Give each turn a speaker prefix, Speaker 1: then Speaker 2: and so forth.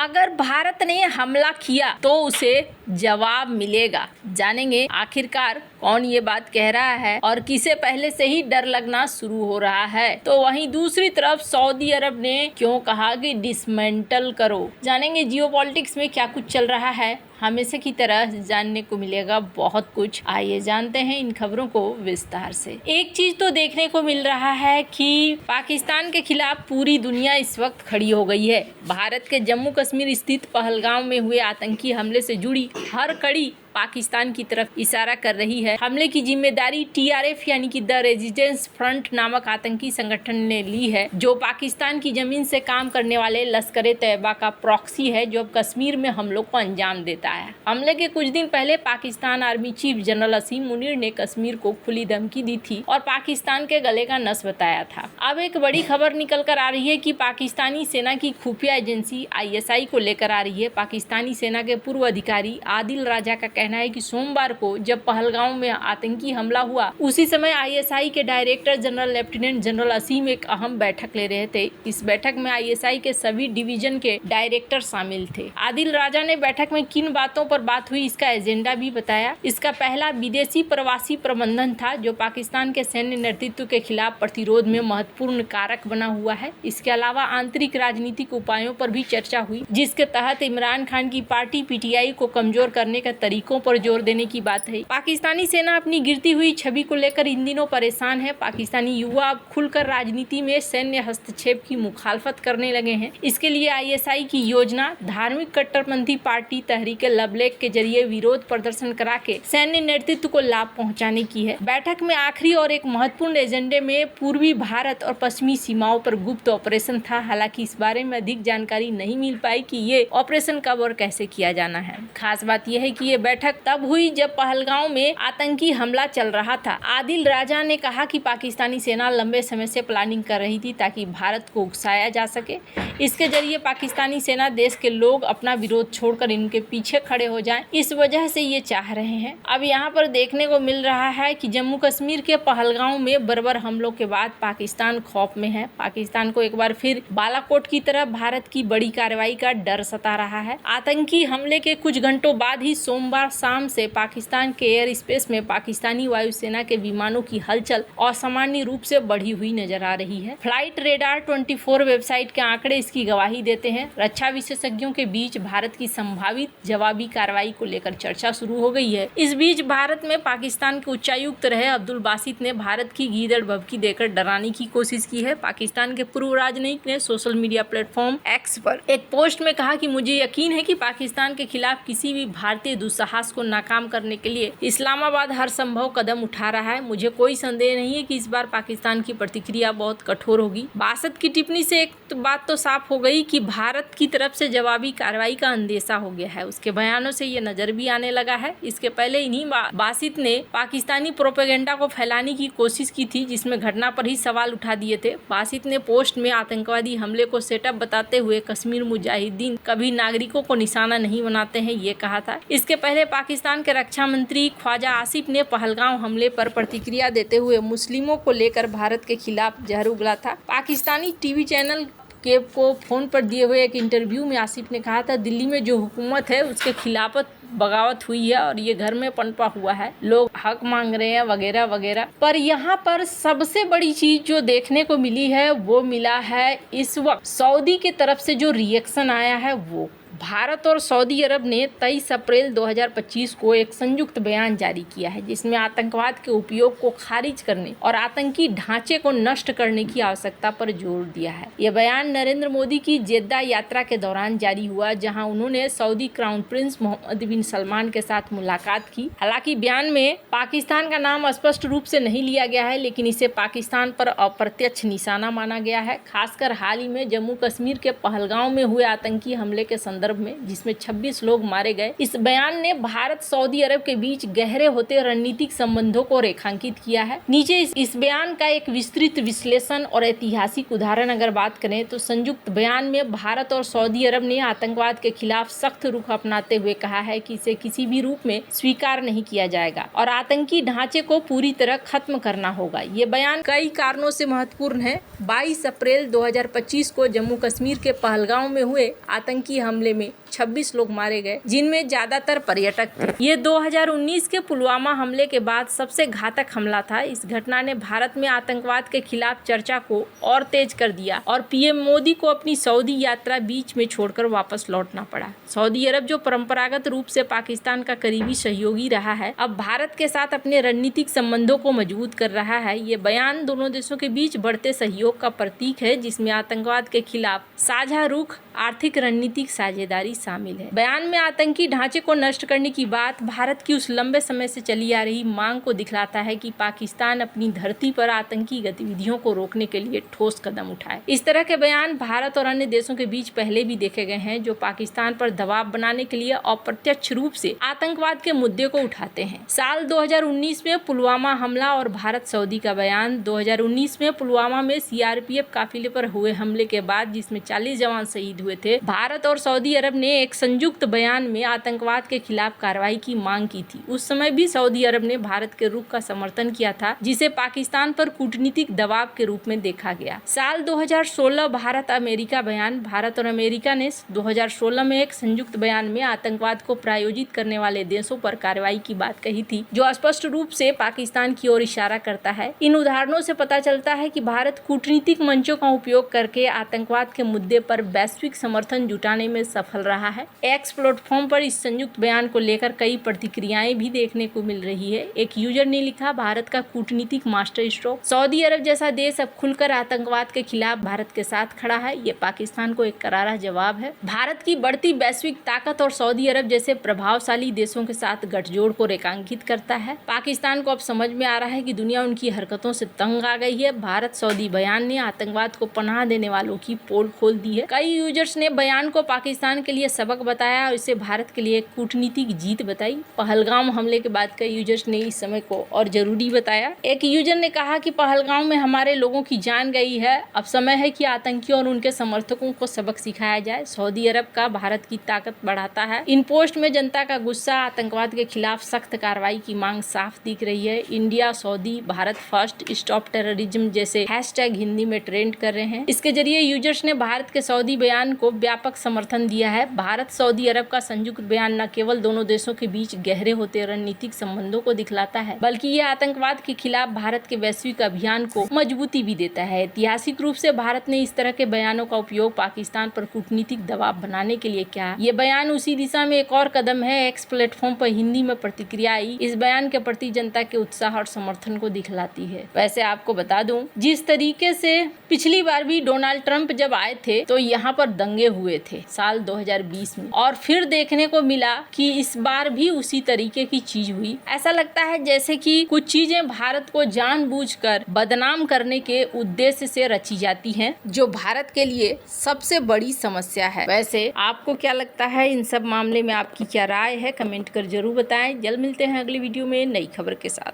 Speaker 1: अगर भारत ने हमला किया तो उसे जवाब मिलेगा। जानेंगे आखिरकार कौन ये बात कह रहा है और किसे पहले से ही डर लगना शुरू हो रहा है। तो वहीं दूसरी तरफ सऊदी अरब ने क्यों कहा कि डिसमेंटल करो। जानेंगे जियोपॉलिटिक्स में क्या कुछ चल रहा है। हमेशा की तरह जानने को मिलेगा बहुत कुछ। आइए जानते हैं इन खबरों को विस्तार से। एक चीज तो देखने को मिल रहा है कि पाकिस्तान के खिलाफ पूरी दुनिया इस वक्त खड़ी हो गई है। भारत के जम्मू कश्मीर स्थित पहलगाम में हुए आतंकी हमले से जुड़ी हर कड़ी पाकिस्तान की तरफ इशारा कर रही है। हमले की जिम्मेदारी TRF यानी कि द रेजिस्टेंस फ्रंट नामक आतंकी संगठन ने ली है, जो पाकिस्तान की जमीन से काम करने वाले लश्कर तैयबा का प्रॉक्सी है, जो अब कश्मीर में हमलों को अंजाम देता है। हमले के कुछ दिन पहले पाकिस्तान आर्मी चीफ जनरल असीम मुनीर ने कश्मीर को खुली धमकी दी थी और पाकिस्तान के गले का नस बताया था। अब एक बड़ी खबर निकल कर आ रही है कि पाकिस्तानी सेना की खुफिया एजेंसी ISI को लेकर आ रही है। पाकिस्तानी सेना के पूर्व अधिकारी आदिल राजा का कहना है कि सोमवार को जब पहलगाम में आतंकी हमला हुआ, उसी समय ISI के डायरेक्टर जनरल लेफ्टिनेंट जनरल असीम एक अहम बैठक ले रहे थे। इस बैठक में ISI के सभी डिवीजन के डायरेक्टर शामिल थे। आदिल राजा ने बैठक में किन बातों पर बात हुई इसका एजेंडा भी बताया। इसका पहला विदेशी प्रवासी प्रबंधन था, जो पाकिस्तान के सैन्य नेतृत्व के खिलाफ प्रतिरोध में महत्वपूर्ण कारक बना हुआ है। इसके अलावा आंतरिक राजनीतिक उपायों पर भी चर्चा हुई, जिसके तहत इमरान खान की पार्टी PTI को कमजोर करने के तरीकों पर जोर देने की बात है। पाकिस्तानी सेना अपनी गिरती हुई छवि को लेकर इन दिनों परेशान है। पाकिस्तानी युवा अब खुलकर राजनीति में सैन्य हस्तक्षेप की मुखालफत करने लगे हैं। इसके लिए ISI की योजना धार्मिक कट्टरपंथी पार्टी तहरीक लबलैक के जरिए विरोध प्रदर्शन करा के सैन्य नेतृत्व को लाभ पहुंचाने की है। बैठक में आखिरी और एक महत्वपूर्ण एजेंडे में पूर्वी भारत और पश्चिमी सीमाओं पर गुप्त ऑपरेशन था। हालांकि इस बारे में अधिक जानकारी नहीं मिल पाई कि ये ऑपरेशन कब और कैसे किया जाना है। खास बात यह है कि ये बैठक तब हुई जब पहलगाम में आतंकी हमला चल रहा था। आदिल राजा ने कहा कि पाकिस्तानी सेना लंबे समय से प्लानिंग कर रही थी ताकि भारत को उकसाया जा सके। इसके जरिए पाकिस्तानी सेना देश के लोग अपना विरोध छोड़कर इनके पीछे खड़े हो जाएं, इस वजह से ये चाह रहे हैं। अब यहाँ पर देखने को मिल रहा है कि जम्मू कश्मीर के पहलगाम में बर्बर हमलों के बाद पाकिस्तान खौफ में है। पाकिस्तान को एक बार फिर बालाकोट की तरह भारत की बड़ी कार्रवाई का डर सता रहा है। आतंकी हमले के कुछ घंटों बाद ही सोमवार शाम से पाकिस्तान के एयर स्पेस में पाकिस्तानी वायुसेना के विमानों की हलचल असामान्य रूप से बढ़ी हुई नजर आ रही है। फ्लाइट रेडार 24 वेबसाइट के आंकड़े इसकी गवाही देते हैं। रक्षा विशेषज्ञों के बीच भारत की संभावित जवाबी कार्रवाई को लेकर चर्चा शुरू हो गई है। इस बीच भारत में पाकिस्तान के उच्चायुक्त रहे अब्दुल बासित ने भारत की गीदड़ भभकी देकर डराने की कोशिश की है। पाकिस्तान के पूर्व राजनयिक ने सोशल मीडिया प्लेटफॉर्म X पर एक पोस्ट में कहा कि मुझे यकीन है कि पाकिस्तान के खिलाफ किसी भी भारतीय दुस्साहस को नाकाम करने के लिए इस्लामाबाद हर संभव कदम उठा रहा है। मुझे कोई संदेह नहीं है कि इस बार पाकिस्तान की प्रतिक्रिया बहुत कठोर होगी। बासत की टिप्पणी से एक बात तो साफ हो गई कि भारत की तरफ से जवाबी कार्रवाई का अंदेशा हो गया है। उसके बयानों से ये नजर भी आने लगा है। इसके पहले इन्हीं बासित ने पाकिस्तानी प्रोपेगेंडा को फैलाने की कोशिश की थी, जिसमें घटना पर ही सवाल उठा दिए थे। बासित ने पोस्ट में आतंकवादी हमले को सेटअप बताते हुए कश्मीर मुजाहिदीन कभी नागरिकों को निशाना नहीं बनाते हैं, ये कहा था। इसके पहले पाकिस्तान के रक्षा मंत्री ख्वाजा आसिफ ने पहलगाम हमले पर प्रतिक्रिया देते हुए मुस्लिमों को लेकर भारत के खिलाफ जहर उगला था। पाकिस्तानी टीवी चैनल केब को फोन पर दिए हुए एक इंटरव्यू में आसिफ ने कहा था, दिल्ली में जो हुकूमत है उसके खिलाफ बगावत हुई है और ये घर में पनपा हुआ है, लोग हक मांग रहे हैं वगैरह वगैरह। पर यहाँ पर सबसे बड़ी चीज जो देखने को मिली है वो मिला है इस वक्त सऊदी की तरफ से जो रिएक्शन आया है। वो भारत और सऊदी अरब ने 23 अप्रैल 2025 को एक संयुक्त बयान जारी किया है, जिसमें आतंकवाद के उपयोग को खारिज करने और आतंकी ढांचे को नष्ट करने की आवश्यकता पर जोर दिया है। यह बयान नरेंद्र मोदी की जेद्दा यात्रा के दौरान जारी हुआ, जहां उन्होंने सऊदी क्राउन प्रिंस मोहम्मद बिन सलमान के साथ मुलाकात की। हालांकि बयान में पाकिस्तान का नाम स्पष्ट रूप से नहीं लिया गया है, लेकिन इसे पाकिस्तान पर अप्रत्यक्ष निशाना माना गया है। खासकर हाल ही में जम्मू कश्मीर के पहलगाम में हुए आतंकी हमले के संदर्भ में, जिसमें 26 लोग मारे गए। इस बयान ने भारत सऊदी अरब के बीच गहरे होते रणनीतिक संबंधों को रेखांकित किया है। नीचे इस बयान का एक विस्तृत विश्लेषण और ऐतिहासिक उदाहरण अगर बात करें तो संयुक्त बयान में भारत और सऊदी अरब ने आतंकवाद के खिलाफ सख्त रुख अपनाते हुए कहा है कि इसे किसी भी रूप में स्वीकार नहीं किया जाएगा और आतंकी ढांचे को पूरी तरह खत्म करना होगा। ये बयान कई कारणों से महत्वपूर्ण है। 22 अप्रैल 2025 को जम्मू कश्मीर के पहलगाम में हुए आतंकी हमले हमले में 26 लोग मारे गए, जिनमें ज्यादातर पर्यटक थे। ये 2019 के पुलवामा हमले के बाद सबसे घातक हमला था। इस घटना ने भारत में आतंकवाद के खिलाफ चर्चा को और तेज कर दिया और पीएम मोदी को अपनी सऊदी यात्रा बीच में छोड़कर वापस लौटना पड़ा। सऊदी अरब, जो परंपरागत रूप से पाकिस्तान का करीबी सहयोगी रहा है, अब भारत के साथ अपने रणनीतिक संबंधों को मजबूत कर रहा है। ये बयान दोनों देशों के बीच बढ़ते सहयोग का प्रतीक है, जिसमें आतंकवाद के खिलाफ साझा रुख, आर्थिक रणनीतिक साझेदारी शामिल है। बयान में आतंकी ढांचे को नष्ट करने की बात भारत की उस लंबे समय से चली आ रही मांग को दिखलाता है कि पाकिस्तान अपनी धरती पर आतंकी गतिविधियों को रोकने के लिए ठोस कदम उठाए। इस तरह के बयान भारत और अन्य देशों के बीच पहले भी देखे गए हैं, जो पाकिस्तान पर दबाव बनाने के लिए अप्रत्यक्ष रूप से आतंकवाद के मुद्दे को उठाते हैं। साल 2019 में पुलवामा हमला और भारत सऊदी का बयान। 2019 में पुलवामा में सीआरपीएफ काफिले पर हुए हमले के बाद, जिसमें 40 जवान शहीद हुए थे, भारत और सऊदी अरब ने एक संयुक्त बयान में आतंकवाद के खिलाफ कार्रवाई की मांग की थी। उस समय भी सऊदी अरब ने भारत के रुख का समर्थन किया था, जिसे पाकिस्तान पर कूटनीतिक दबाव के रूप में देखा गया। साल 2016 भारत अमेरिका बयान। भारत और अमेरिका ने 2016 में एक संयुक्त बयान में आतंकवाद को प्रायोजित करने वाले देशों पर कार्रवाई की बात कही थी, जो स्पष्ट रूप से पाकिस्तान की ओर इशारा करता है। इन उदाहरणों से पता चलता है कि भारत कूटनीतिक मंचों का उपयोग करके आतंकवाद के मुद्दे पर वैश्विक समर्थन जुटाने में सफल रहा है। एक्स प्लेटफॉर्म पर इस संयुक्त बयान को लेकर कई प्रतिक्रियाएं भी देखने को मिल रही है। एक यूजर ने लिखा, भारत का कूटनीतिक मास्टर स्ट्रोक। सऊदी अरब जैसा देश अब खुलकर आतंकवाद के खिलाफ भारत के साथ खड़ा है। ये पाकिस्तान को एक करारा जवाब है। भारत की बढ़ती वैश्विक ताकत और सऊदी अरब जैसे प्रभावशाली देशों के साथ गठजोड़ को रेखांकित करता है। पाकिस्तान को अब समझ में आ रहा है कि दुनिया उनकी हरकतों से तंग आ गई है। भारत सऊदी बयान ने आतंकवाद को पनाह देने वालों की पोल खोल दी है। कई यूजर्स ने बयान को पाकिस्तान के लिए सबक बताया और इसे भारत के लिए कूटनीतिक जीत बताई। पहलगाम हमले के बाद कई यूजर्स ने इस समय को और जरूरी बताया। एक यूजर ने कहा कि पहलगाम में हमारे लोगों की जान गई है, अब समय है कि आतंकियों और उनके समर्थकों को सबक सिखाया जाए। सऊदी अरब का भारत की ताकत बढ़ाता है। इन पोस्ट में जनता का गुस्सा, आतंकवाद के खिलाफ सख्त कार्रवाई की मांग साफ दिख रही है। India Saudi, Bharat first, stop terrorism जैसे हैशटैग हिंदी में ट्रेंड कर रहे हैं। इसके जरिए यूजर्स ने भारत के सऊदी बयान को व्यापक समर्थन दिया है। भारत सऊदी अरब का संयुक्त बयान न केवल दोनों देशों के बीच गहरे होते रणनीतिक संबंधों को दिखलाता है, बल्कि यह आतंकवाद के खिलाफ भारत के वैश्विक अभियान को मजबूती भी देता है। ऐतिहासिक रूप से भारत ने इस तरह के बयानों का उपयोग पाकिस्तान पर कूटनीतिक दबाव बनाने के लिए किया। ये बयान उसी दिशा में एक और कदम है। एक्स प्लेटफॉर्म पर हिंदी में प्रतिक्रिया आई, इस बयान के प्रति जनता के उत्साह और समर्थन को दिखलाती है। वैसे आपको बता दूं, जिस तरीके से पिछली बार भी डोनाल्ड ट्रंप जब आए थे तो यहाँ पर दंगे हुए थे साल 2020 में, और फिर देखने को मिला कि इस बार भी उसी तरीके की चीज हुई। ऐसा लगता है जैसे कि कुछ चीजें भारत को जानबूझकर बदनाम करने के उद्देश्य से रची जाती हैं, जो भारत के लिए सबसे बड़ी समस्या है। वैसे आपको क्या लगता है, इन सब मामले में आपकी क्या राय है? कमेंट कर जरूर बताएं। जल्द मिलते हैं अगली वीडियो में नई खबर के साथ।